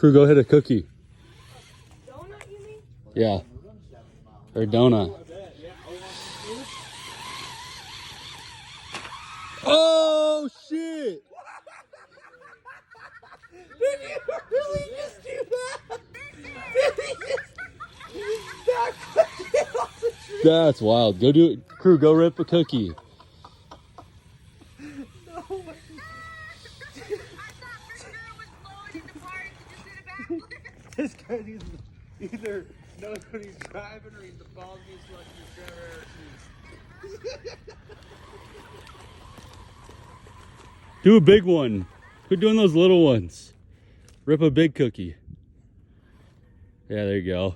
Crew, go hit a cookie. Donut, you mean? Yeah. Or donut. Oh, shit! Did you really just do that? Did he just knock it off the tree? That's wild. Go do it. Crew, go rip a cookie. This guy either knows when he's driving or he's the ballsiest lucky driver I've ever seen. Do a big one. Quit doing those little ones. Rip a big cookie. Yeah, there you go.